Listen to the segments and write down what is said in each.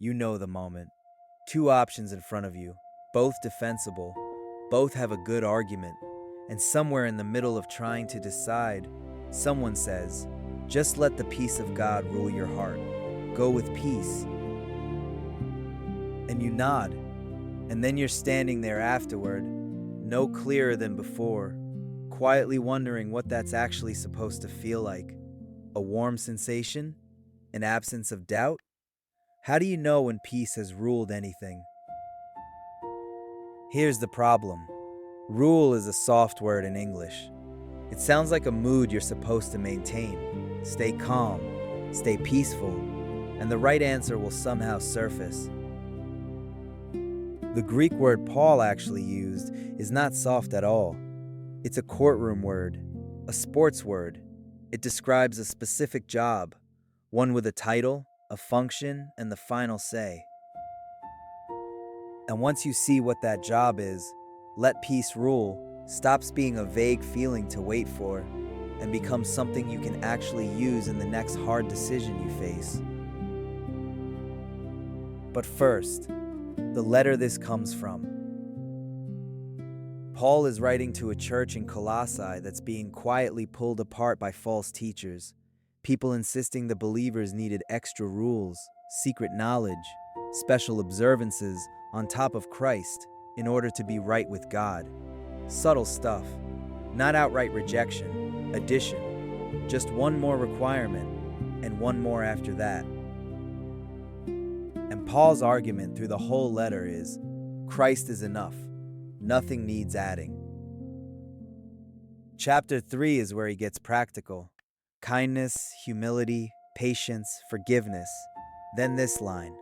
You know the moment. Two options in front of you, both defensible, both have a good argument, and somewhere in the middle of trying to decide, someone says, just let the peace of God rule your heart. Go with peace. And you nod, and then you're standing there afterward, no clearer than before, quietly wondering what that's actually supposed to feel like. A warm sensation? An absence of doubt? How do you know when peace has ruled anything? Here's the problem. Rule is a soft word in English. It sounds like a mood you're supposed to maintain. Stay calm, stay peaceful, and the right answer will somehow surface. The Greek word Paul actually used is not soft at all. It's a courtroom word, a sports word. It describes a specific job, one with a title, a function, and the final say. And once you see what that job is, let peace rule, stops being a vague feeling to wait for, and becomes something you can actually use in the next hard decision you face. But first, the letter this comes from. Paul is writing to a church in Colossae that's being quietly pulled apart by false teachers, people insisting the believers needed extra rules, secret knowledge, special observances on top of Christ in order to be right with God. Subtle stuff, not outright rejection, addition, just one more requirement, and one more after that. And Paul's argument through the whole letter is, Christ is enough. Nothing needs adding. Chapter 3 is where he gets practical. Kindness, humility, patience, forgiveness. Then this line,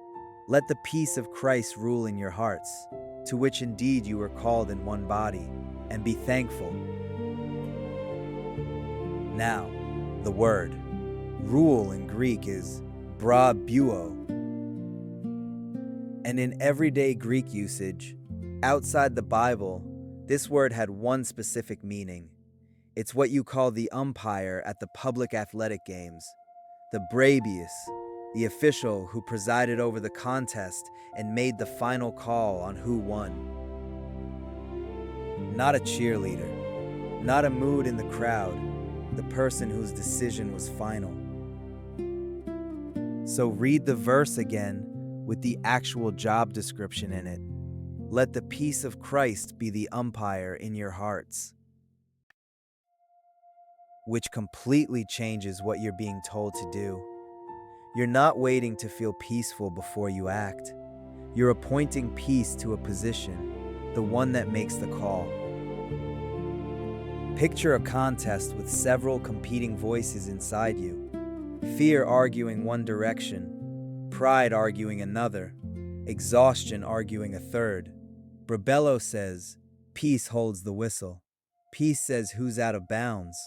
let the peace of Christ rule in your hearts, to which indeed you were called in one body, and be thankful. Now, the word rule in Greek is Brabeuo. And in everyday Greek usage, outside the Bible, this word had one specific meaning. It's what you call the umpire at the public athletic games, the Brabeuo, the official who presided over the contest and made the final call on who won. Not a cheerleader, not a mood in the crowd, the person whose decision was final. So read the verse again with the actual job description in it. Let the peace of Christ be the umpire in your hearts. Which completely changes what you're being told to do. You're not waiting to feel peaceful before you act. You're appointing peace to a position, the one that makes the call. Picture a contest with several competing voices inside you. Fear arguing one direction, pride arguing another, exhaustion arguing a third. Brabeuo says, peace holds the whistle. Peace says who's out of bounds.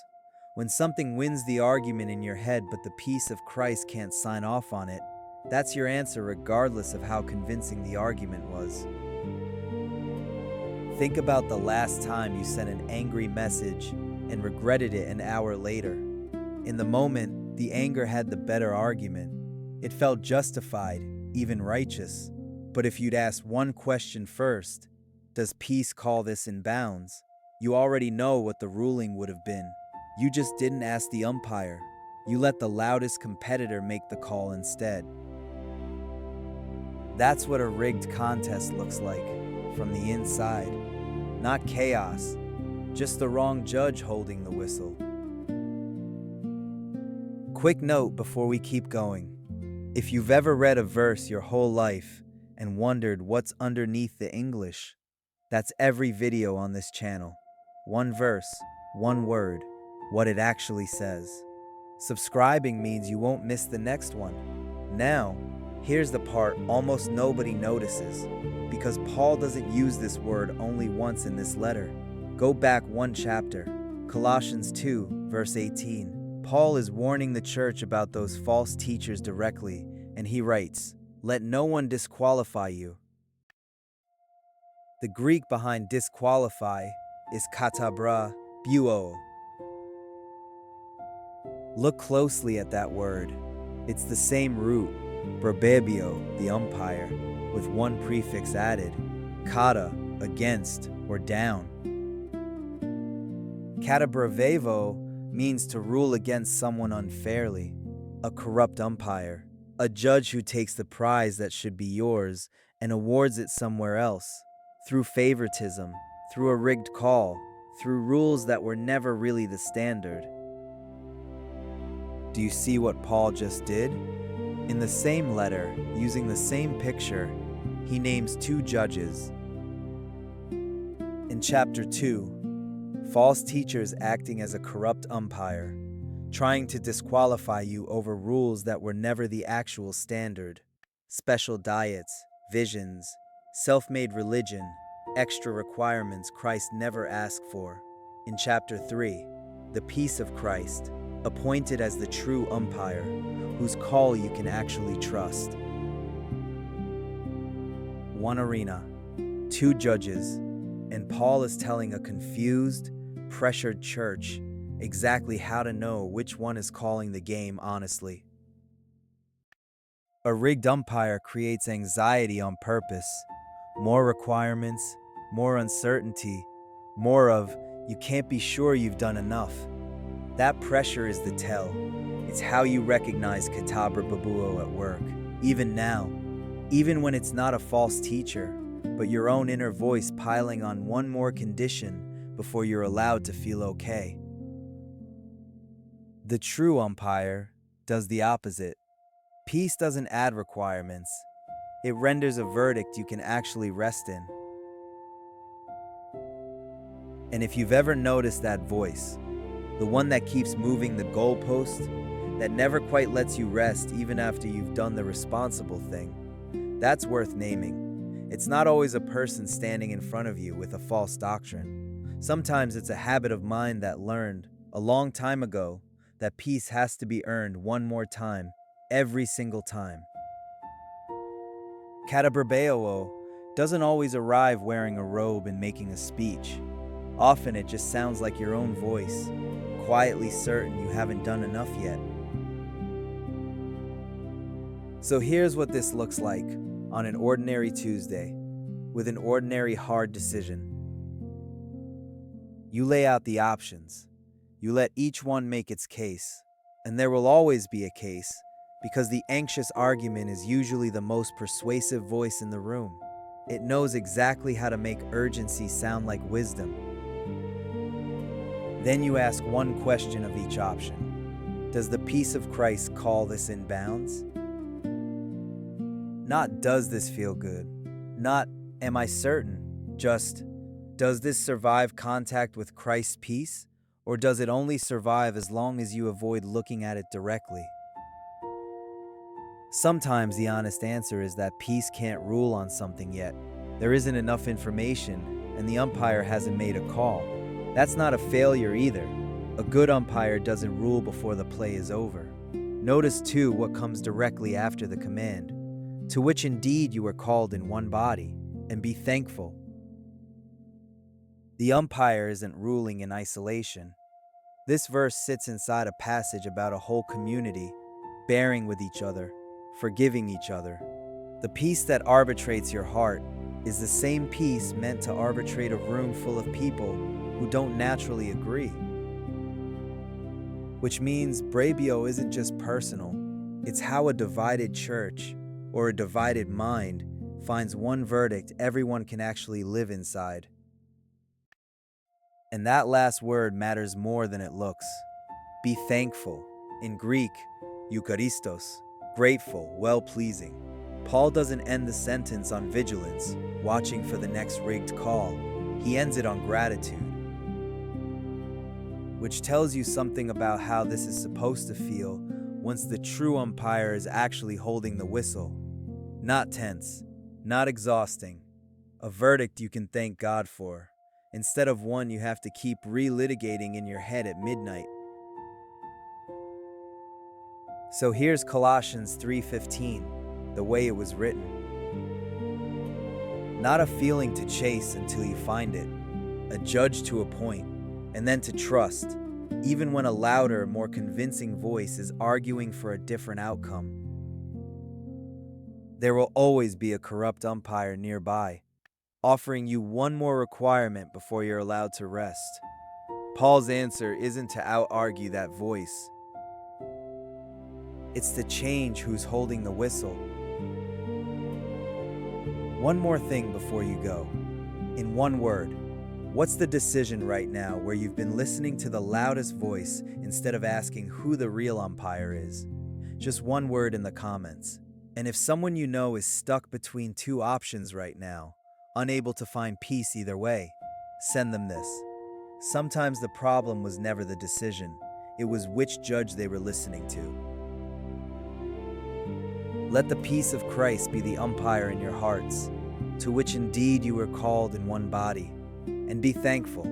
When something wins the argument in your head but the peace of Christ can't sign off on it, that's your answer regardless of how convincing the argument was. Think about the last time you sent an angry message and regretted it an hour later. In the moment, the anger had the better argument. It felt justified, even righteous. But if you'd asked one question first, does peace call this in bounds? You already know what the ruling would have been. You just didn't ask the umpire. You let the loudest competitor make the call instead. That's what a rigged contest looks like, from the inside. Not chaos, just the wrong judge holding the whistle. Quick note before we keep going. If you've ever read a verse your whole life and wondered what's underneath the English, that's every video on this channel. One verse, one word, what it actually says. Subscribing means you won't miss the next one. Now, here's the part almost nobody notices, because Paul doesn't use this word only once in this letter. Go back one chapter, Colossians 2, verse 18. Paul is warning the church about those false teachers directly, and he writes, let no one disqualify you. The Greek behind disqualify is katabrabeuo. Look closely at that word. It's the same root, Brabeuo, the umpire, with one prefix added, kata, against or down. Katabrabeuo means to rule against someone unfairly, a corrupt umpire, a judge who takes the prize that should be yours and awards it somewhere else, through favoritism, through a rigged call, through rules that were never really the standard. Do you see what Paul just did? In the same letter, using the same picture, he names two judges. In chapter 2, false teachers acting as a corrupt umpire, trying to disqualify you over rules that were never the actual standard. Special diets, visions, self-made religion, extra requirements Christ never asked for. In chapter 3, the peace of Christ, appointed as the true umpire, whose call you can actually trust. One arena, two judges, and Paul is telling a confused, pressured church exactly how to know which one is calling the game honestly. A rigged umpire creates anxiety on purpose. More requirements, more uncertainty, more of, you can't be sure you've done enough. That pressure is the tell. It's how you recognize katabrabeuo at work, even now, even when it's not a false teacher, but your own inner voice piling on one more condition before you're allowed to feel okay. The true umpire does the opposite. Peace doesn't add requirements. It renders a verdict you can actually rest in. And if you've ever noticed that voice, the one that keeps moving the goalpost, that never quite lets you rest even after you've done the responsible thing, that's worth naming. It's not always a person standing in front of you with a false doctrine. Sometimes it's a habit of mind that learned, a long time ago, that peace has to be earned one more time, every single time. Katabrabeuo doesn't always arrive wearing a robe and making a speech. Often it just sounds like your own voice, quietly certain you haven't done enough yet. So here's what this looks like on an ordinary Tuesday, with an ordinary hard decision. You lay out the options. You let each one make its case, and there will always be a case, because the anxious argument is usually the most persuasive voice in the room. It knows exactly how to make urgency sound like wisdom. Then you ask one question of each option. Does the peace of Christ call this in bounds? Not does this feel good? Not am I certain? Just does this survive contact with Christ's peace? Or does it only survive as long as you avoid looking at it directly? Sometimes the honest answer is that peace can't rule on something yet. There isn't enough information, and the umpire hasn't made a call. That's not a failure either. A good umpire doesn't rule before the play is over. Notice too what comes directly after the command, to which indeed you are called in one body, and be thankful. The umpire isn't ruling in isolation. This verse sits inside a passage about a whole community, bearing with each other, forgiving each other. The peace that arbitrates your heart is the same peace meant to arbitrate a room full of people who don't naturally agree. Which means Brabeuo isn't just personal, it's how a divided church or a divided mind finds one verdict everyone can actually live inside. And that last word matters more than it looks. Be thankful. In Greek, eucharistos, grateful, well-pleasing. Paul doesn't end the sentence on vigilance, watching for the next rigged call. He ends it on gratitude, which tells you something about how this is supposed to feel once the true umpire is actually holding the whistle. Not tense, not exhausting. A verdict you can thank God for, instead of one you have to keep relitigating in your head at midnight. So here's Colossians 3:15, the way it was written. Not a feeling to chase until you find it, a judge to appoint, and then to trust, even when a louder, more convincing voice is arguing for a different outcome. There will always be a corrupt umpire nearby, offering you one more requirement before you're allowed to rest. Paul's answer isn't to out-argue that voice. It's to change who's holding the whistle. One more thing before you go. In one word, what's the decision right now where you've been listening to the loudest voice instead of asking who the real umpire is? Just one word in the comments. And if someone you know is stuck between two options right now, unable to find peace either way, send them this. Sometimes the problem was never the decision, it was which judge they were listening to. Let the peace of Christ be the umpire in your hearts, to which indeed you were called in one body, and be thankful.